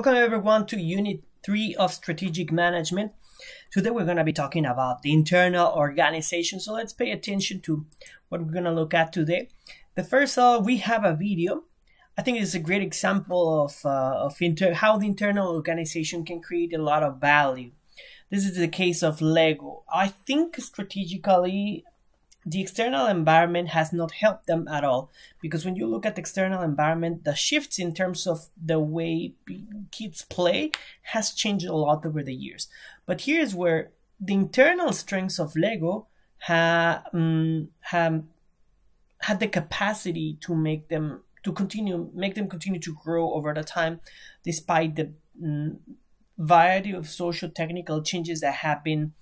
Welcome everyone to Unit 3 of Strategic Management. Today we're going to be talking about the internal organization. So let's pay attention to what we're going to look at today. The first, we have a video. I think it's a great example of how the internal organization can create a lot of value. This is the case of Lego. I think strategically, the external environment has not helped them at all, because when you look at the external environment, the shifts in terms of the way kids play has changed a lot over the years. But here's where the internal strengths of Lego have had the capacity to make them continue to grow over the time, despite the variety of social technical changes that have been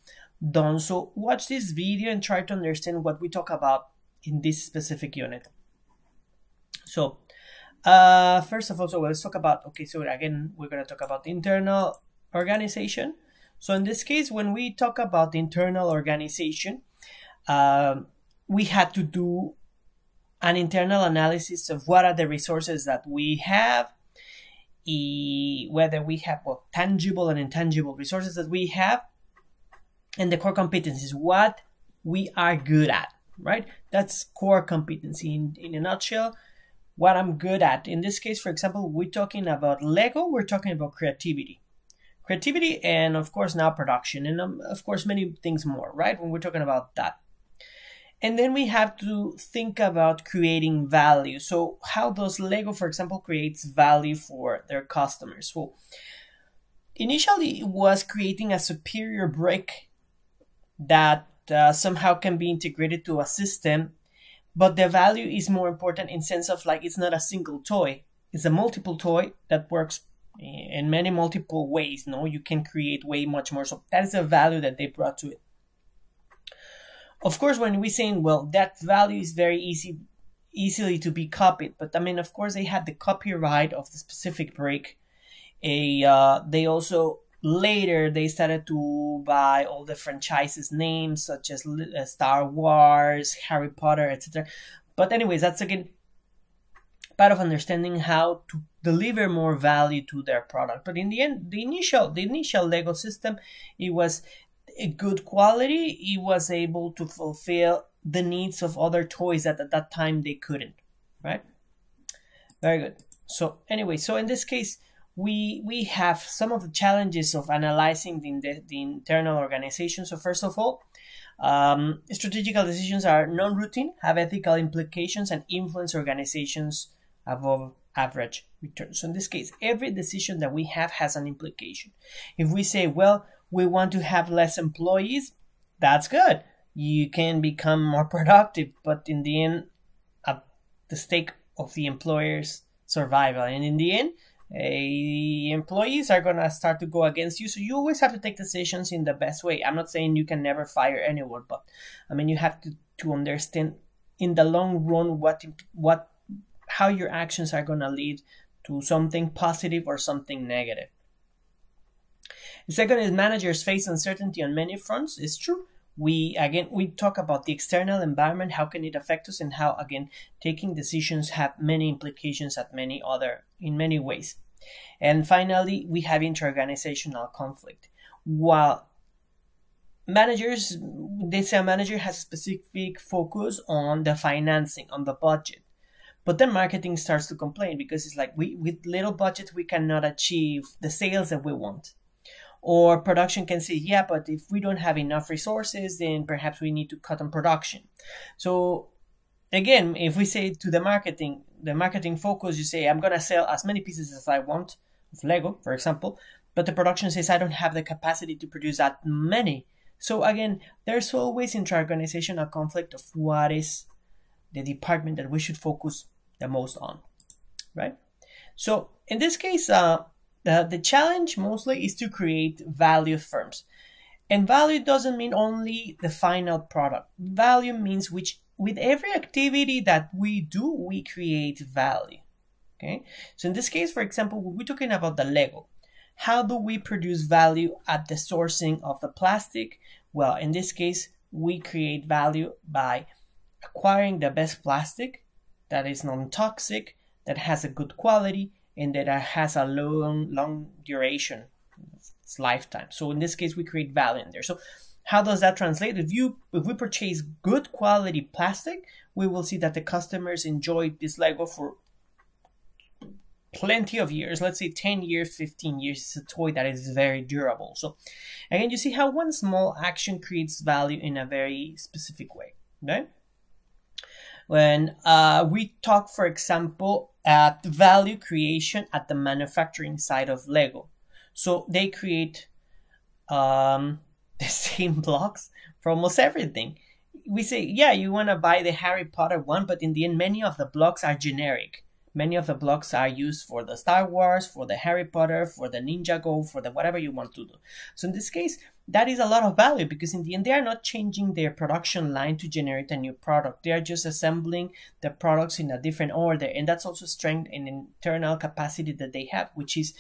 done. So watch this video and try to understand what we talk about in this specific unit. So first of all, let's talk about, so again, we're going to talk about the internal organization. So in this case, when we talk about the internal organization, we had to do an internal analysis of what are the resources that we have, whether we have tangible and intangible resources that we have, and the core competencies, what we are good at, right? That's core competency in a nutshell, what I'm good at. In this case, for example, we're talking about Lego, we're talking about creativity, and of course now production, and of course many things more, right? When we're talking about that. And then we have to think about creating value. So how does Lego, for example, creates value for their customers? Well, initially it was creating a superior brick that somehow can be integrated to a system, but the value is more important in sense of like it's not a single toy, it's a multiple toy that works in many multiple ways. No, you can create way much more. So that is a value that they brought to it. Of course, when we're saying, well, that value is very easily to be copied, but I mean, of course, they had the copyright of the specific brick. They also later they started to buy all the franchises names such as Star Wars, Harry Potter, etc. But anyways, that's again part of understanding how to deliver more value to their product. But in the end, the initial Lego system, it was a good quality. It was able to fulfill the needs of other toys that at that time they couldn't, right? Very good. So anyway, so in this case, we have some of the challenges of analyzing the internal organization. So first of all, strategical decisions are non-routine, have ethical implications, and influence organizations above average returns. So in this case, every decision that we have has an implication. If we say, well, we want to have less employees, that's good. You can become more productive, but in the end, at the stake of the employer's survival. And in the end, employees are going to start to go against you. So you always have to take decisions in the best way. I'm not saying you can never fire anyone, but I mean, you have to understand in the long run how your actions are going to lead to something positive or something negative. The second is managers face uncertainty on many fronts. It's true. We talk about the external environment, how can it affect us, and how, again, taking decisions have many implications in many ways. And finally, we have interorganizational conflict. While they say a manager has a specific focus on the financing, on the budget, but then marketing starts to complain because it's like with little budget, we cannot achieve the sales that we want. Or production can say, yeah, but if we don't have enough resources, then perhaps we need to cut on production. So again, if we say to the marketing focus, you say, I'm going to sell as many pieces as I want of Lego, for example, but the production says, I don't have the capacity to produce that many. So again, there's always intra-organizational conflict of what is the department that we should focus the most on, right? So in this case, the challenge mostly is to create value firms. And value doesn't mean only the final product. Value means with every activity that we do, we create value. Okay. So in this case, for example, we're talking about the Lego. How do we produce value at the sourcing of the plastic? Well, in this case, we create value by acquiring the best plastic that is non-toxic, that has a good quality, and that has a long duration, its lifetime. So in this case, we create value in there. So how does that translate? If we purchase good quality plastic, we will see that the customers enjoy this Lego for plenty of years. Let's say 10 years, 15 years. It's a toy that is very durable. So again, you see how one small action creates value in a very specific way, right? When we talk, for example, at value creation at the manufacturing side of Lego. So they create the same blocks for almost everything. We say, yeah, you want to buy the Harry Potter one, but in the end, many of the blocks are generic. Many of the blocks are used for the Star Wars, for the Harry Potter, for the Ninjago, for the whatever you want to do. So in this case, that is a lot of value, because in the end, they are not changing their production line to generate a new product. They are just assembling the products in a different order. And that's also strength and internal capacity that they have, which is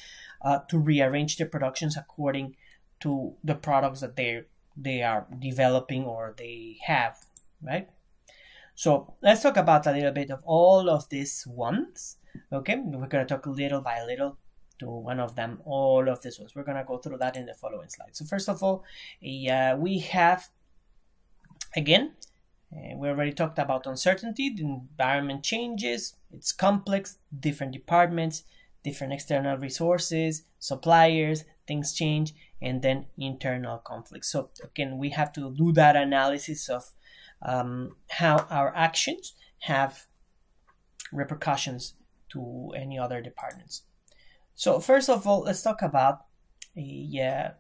to rearrange their productions according to the products that they are developing or they have, right? So let's talk about a little bit of all of these ones. Okay, we're going to talk little by little to one of them, all of these ones. We're going to go through that in the following slides. So first of all, we have, again, we already talked about uncertainty. The environment changes, it's complex, different departments, different external resources, suppliers, things change, and then internal conflicts. So again, we have to do that analysis of how our actions have repercussions to any other departments. So first of all, let's talk about the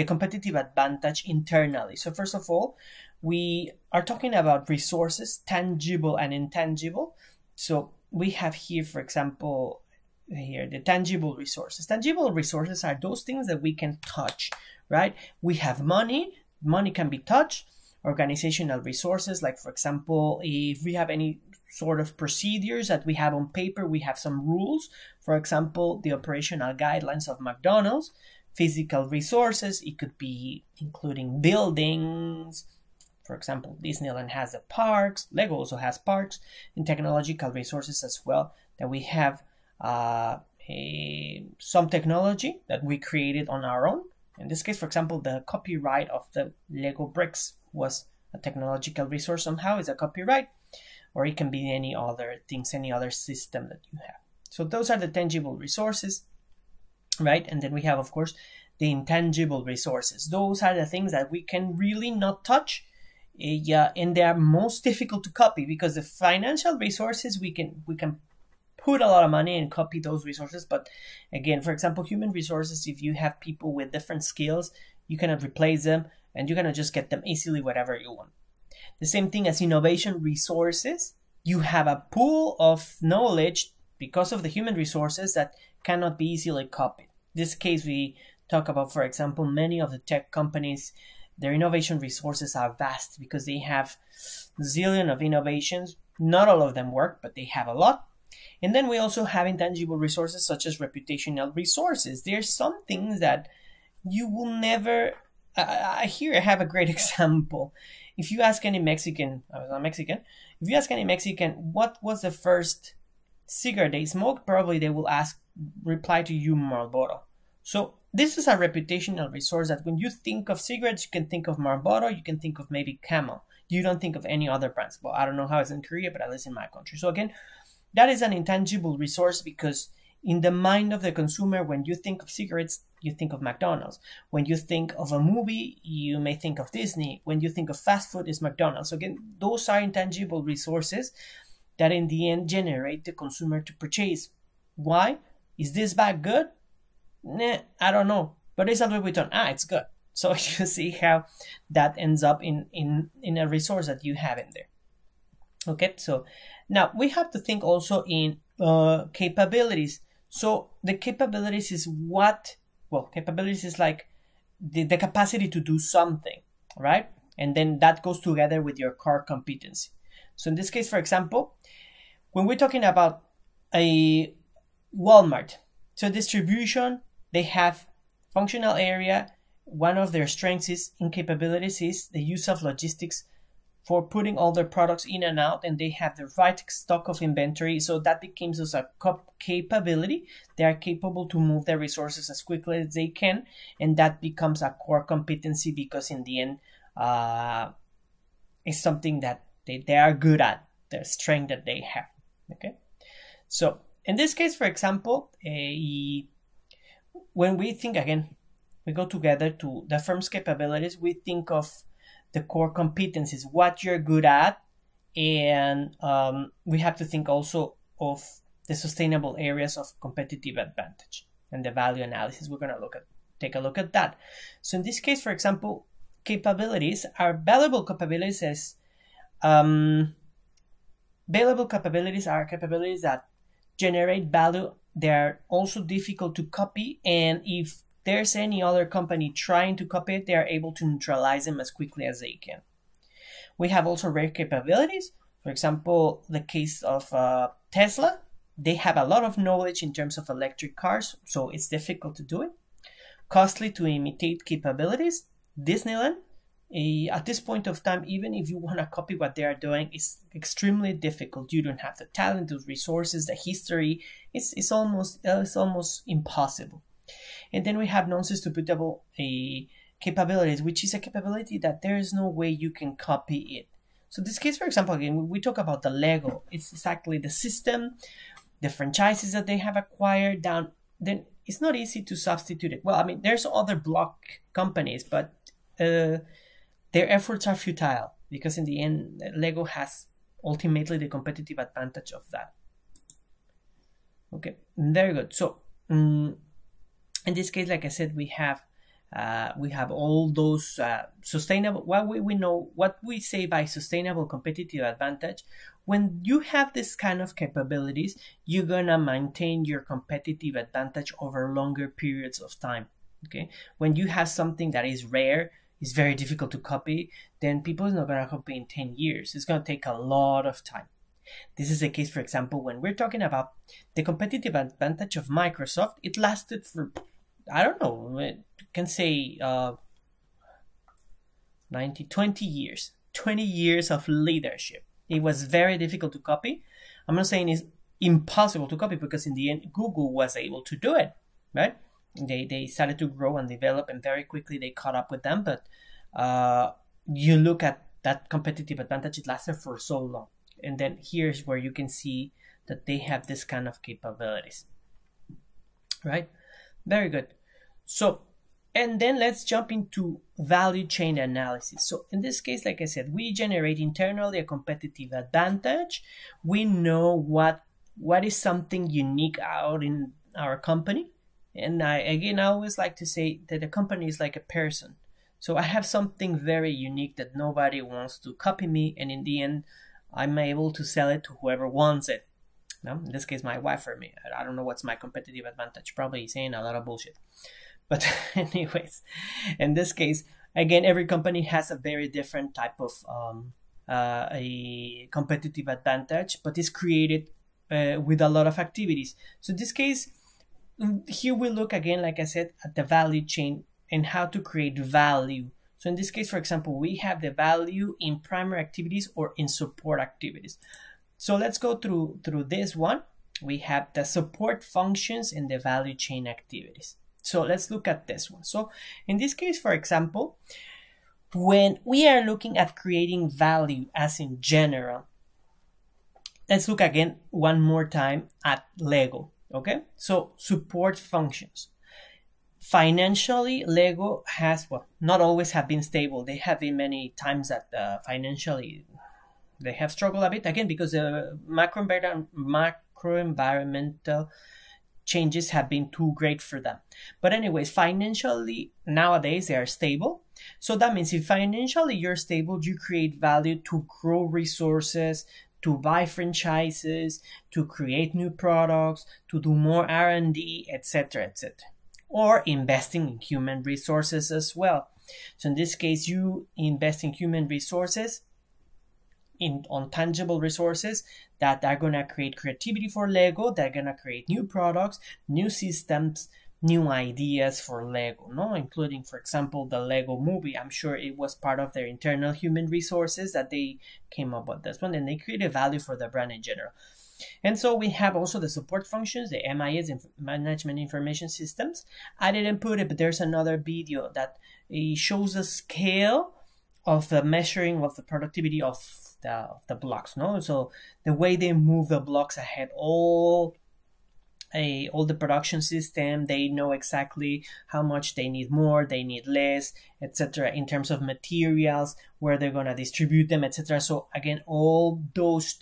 competitive advantage internally. So first of all, we are talking about resources, tangible and intangible. So we have here, for example, here the tangible resources. Tangible resources are those things that we can touch, right? We have money. Money can be touched. Organizational resources, like for example, if we have any sort of procedures that we have on paper, we have some rules. For example, the operational guidelines of McDonald's. Physical resources, it could be including buildings. For example, Disneyland has the parks. Lego also has parks. And technological resources as well, that we have some technology that we created on our own. In this case, for example, the copyright of the Lego bricks was a technological resource somehow, is a copyright, or it can be any other things, any other system that you have. So those are the tangible resources, right? And then we have, of course, the intangible resources. Those are the things that we can really not touch, and they are most difficult to copy, because the financial resources, we can put a lot of money and copy those resources. But again, for example, human resources, if you have people with different skills, you cannot replace them, and you cannot just get them easily whatever you want. The same thing as innovation resources. You have a pool of knowledge because of the human resources that cannot be easily copied. In this case, we talk about, for example, many of the tech companies, their innovation resources are vast because they have a zillion of innovations. Not all of them work, but they have a lot. And then we also have intangible resources such as reputational resources. There's some things that you will never... here I have a great example. If you ask any Mexican, I was not Mexican, if you ask any Mexican what was the first cigarette they smoked, probably they will reply to you, Marlboro. So this is a reputational resource that when you think of cigarettes, you can think of Marlboro, you can think of maybe Camel. You don't think of any other brands. Well, I don't know how it's in Korea, but at least in my country. So again, that is an intangible resource, because in the mind of the consumer, when you think of cigarettes, you think of McDonald's. When you think of a movie, you may think of Disney. When you think of fast food, it's McDonald's. So again, those are intangible resources that in the end generate the consumer to purchase. Why? Is this bag good? Nah, I don't know. But it's a Louis Vuitton. It's good. So you see how that ends up in a resource that you have in there. Okay, so now we have to think also in capabilities. So the capabilities is what? Well, capabilities is like the capacity to do something, right? And then that goes together with your core competency. So in this case, for example, when we're talking about a Walmart, so distribution, they have functional area. One of their strengths is in capabilities is the use of logistics for putting all their products in and out, and they have the right stock of inventory. So that becomes as a capability. They are capable to move their resources as quickly as they can, and that becomes a core competency, because in the end, it's something that they are good at, their strength that they have. Okay, so in this case, for example, when we think again, we go together to the firm's capabilities, we think of the core competencies, what you're good at, and we have to think also of the sustainable areas of competitive advantage and the value analysis. We're going to take a look at that. So in this case, for example, capabilities are valuable capabilities as valuable capabilities are capabilities that generate value. They're also difficult to copy, and if there's any other company trying to copy it, they are able to neutralize them as quickly as they can. We have also rare capabilities. For example, the case of Tesla, they have a lot of knowledge in terms of electric cars, so it's difficult to do it. Costly to imitate capabilities. Disneyland, at this point of time, even if you want to copy what they are doing, it's extremely difficult. You don't have the talent, the resources, the history. It's almost impossible. And then we have non-substitutable capabilities, which is a capability that there is no way you can copy it. So this case, for example, again, we talk about the Lego. It's exactly the system, the franchises that they have acquired down. Then it's not easy to substitute it. Well, I mean, there's other block companies, but their efforts are futile, because in the end, Lego has ultimately the competitive advantage of that. Okay, very good. So in this case, like I said, we have all those sustainable. What we say by sustainable competitive advantage. When you have this kind of capabilities, you're gonna maintain your competitive advantage over longer periods of time. Okay, when you have something that is rare, is very difficult to copy, then people are not gonna copy in 10 years. It's gonna take a lot of time. This is the case, for example, when we're talking about the competitive advantage of Microsoft. It lasted for, I don't know, you can say 20 years. 20 years of leadership. It was very difficult to copy. I'm not saying it's impossible to copy, because in the end, Google was able to do it, right? They started to grow and develop, and very quickly they caught up with them. But you look at that competitive advantage, it lasted for so long. And then here's where you can see that they have this kind of capabilities, right? Very good. So, and then let's jump into value chain analysis. So in this case, like I said, we generate internally a competitive advantage. We know what is something unique out in our company. And I always like to say that a company is like a person. So I have something very unique that nobody wants to copy me, and in the end, I'm able to sell it to whoever wants it. No? In this case, my wife or me. I don't know what's my competitive advantage. Probably saying a lot of bullshit. But anyways, in this case, again, every company has a very different type of a competitive advantage, but it's created with a lot of activities. So in this case, here we look again, like I said, at the value chain and how to create value. So in this case, for example, we have the value in primary activities or in support activities. So let's go through this one. We have the support functions and the value chain activities. So let's look at this one. So in this case, for example, when we are looking at creating value as in general, let's look again one more time at Lego. Okay, so support functions. Financially, Lego has, well, not always have been stable. They have been many times that financially they have struggled a bit, again, because the macro environmental changes have been too great for them. But anyways, financially, nowadays they are stable. So that means if financially you're stable, you create value to grow resources, to buy franchises, to create new products, to do more R&D, etc., etc. Or investing in human resources as well. So in this case, you invest in human resources, on tangible resources that are going to create creativity for Lego, they're going to create new products, new systems, new ideas for Lego, no, including, for example, the Lego movie. I'm sure it was part of their internal human resources that they came up with this one, and they created value for the brand in general. And so we have also the support functions, the MIS, Management Information Systems. I didn't put it, but there's another video that shows the scale of the measuring of the productivity of the blocks, no? So the way they move the blocks ahead, all the production system, they know exactly how much they need more, they need less, etc. in terms of materials, where they're going to distribute them, etc. So again, all those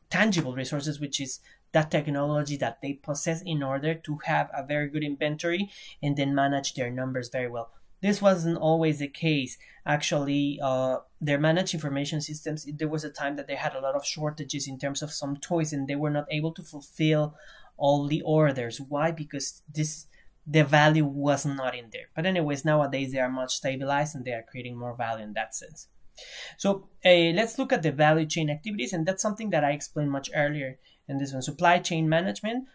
tangible resources, which is that technology that they possess in order to have a very good inventory and then manage their numbers very well. This wasn't always the case. Actually, their managed information systems, there was a time that they had a lot of shortages in terms of some toys, and they were not able to fulfill all the orders. Why? Because the value was not in there. But anyways, nowadays they are much stabilized and they are creating more value in that sense. So let's look at the value chain activities, and that's something that I explained much earlier in this one. Supply chain management,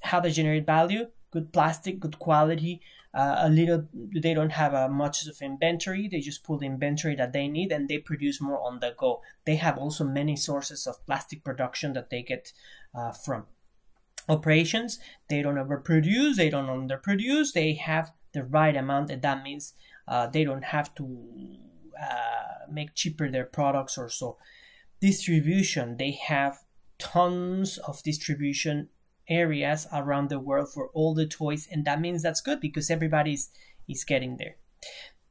how they generate value, good plastic, good quality, they don't have much of inventory, they just pull the inventory that they need and they produce more on the go. They have also many sources of plastic production that they get from operations. They don't overproduce, they don't underproduce, they have the right amount, and that means they don't have to make cheaper their products or so. Distribution, they have tons of distribution areas around the world for all the toys, and that means that's good because everybody is getting there.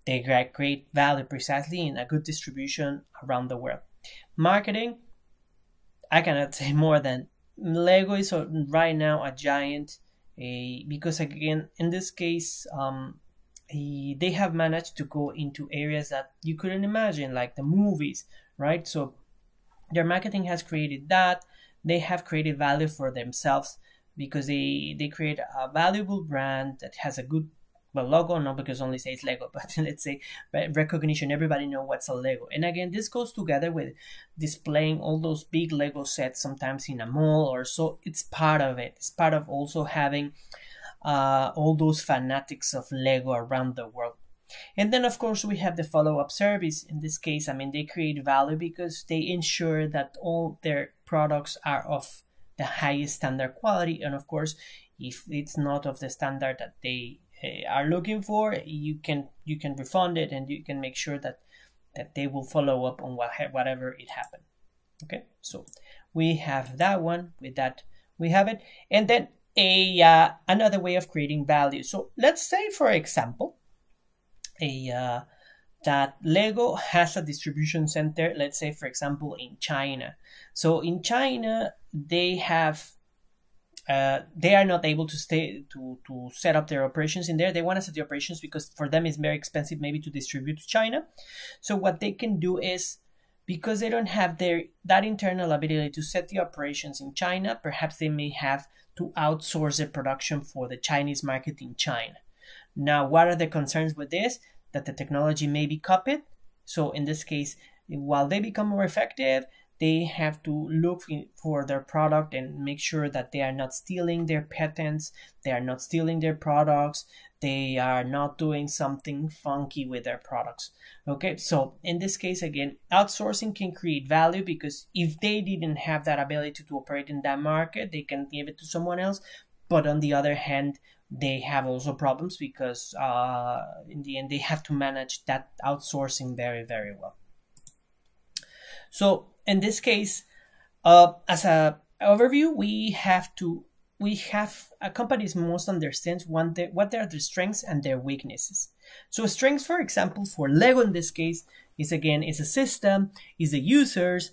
They create value precisely in a good distribution around the world. Marketing, I cannot say more than Lego is right now a giant, because again, in this case, they have managed to go into areas that you couldn't imagine, like the movies, right? So their marketing has created that. They have created value for themselves because they create a valuable brand that has a good logo, not because only says Lego, but let's say recognition. Everybody know what's a Lego. And again, this goes together with displaying all those big Lego sets sometimes in a mall or so. It's part of it. It's part of also having all those fanatics of Lego around the world. And then, of course, we have the follow-up service. In this case, I mean, they create value because they ensure that all their products are of the highest standard quality. And of course, if it's not of the standard that they are looking for, you can refund it, and you can make sure that they will follow up on whatever it happened. Okay, so we have that one. With that, we have it. And then another way of creating value. So let's say, for example, that Lego has a distribution center, let's say, for example, in China. So in China, they are not able to set up their operations in there. They want to set the operations because for them it's very expensive maybe to distribute to China. So what they can do is, because they don't have that internal ability to set the operations in China, perhaps they may have to outsource the production for the Chinese market in China. Now, what are the concerns with this? That the technology may be copied. So in this case, while they become more effective, they have to look for their product and make sure that they are not stealing their patents, they are not stealing their products, they are not doing something funky with their products. Okay, so in this case, again, outsourcing can create value because if they didn't have that ability to operate in that market, they can give it to someone else. But on the other hand, they have also problems because in the end, they have to manage that outsourcing very, very well. So in this case, as a overview, companies must understand what are their strengths and their weaknesses. So strengths, for example, for Lego in this case, is a system, is the users,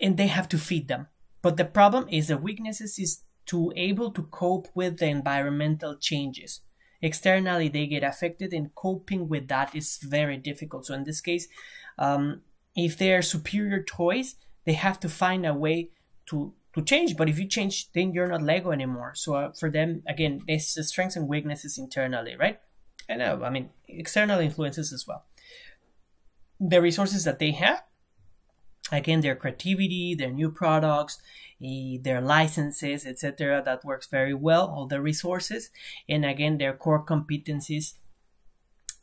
and they have to feed them. But the problem is the weaknesses is to able to cope with the environmental changes. Externally, they get affected, and coping with that is very difficult. So in this case, if they are superior toys, they have to find a way to change. But if you change, then you're not Lego anymore. So for them, again, there's the strengths and weaknesses internally, right? And I mean, external influences as well. The resources that they have, Again, their creativity, their new products, their licenses, etc. That works very well, all the resources. And again, their core competencies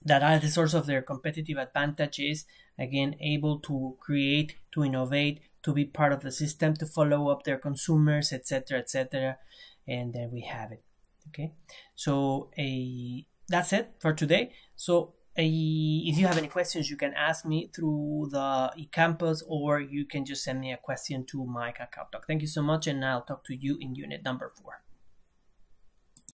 that are the source of their competitive advantages. Again, able to create, to innovate, to be part of the system, to follow up their consumers, etc., etc. And there we have it. Okay, so that's it for today. So if you have any questions, you can ask me through the eCampus, or you can just send me a question to Mike at CalTalk. Thank you so much, and I'll talk to you in unit number 4.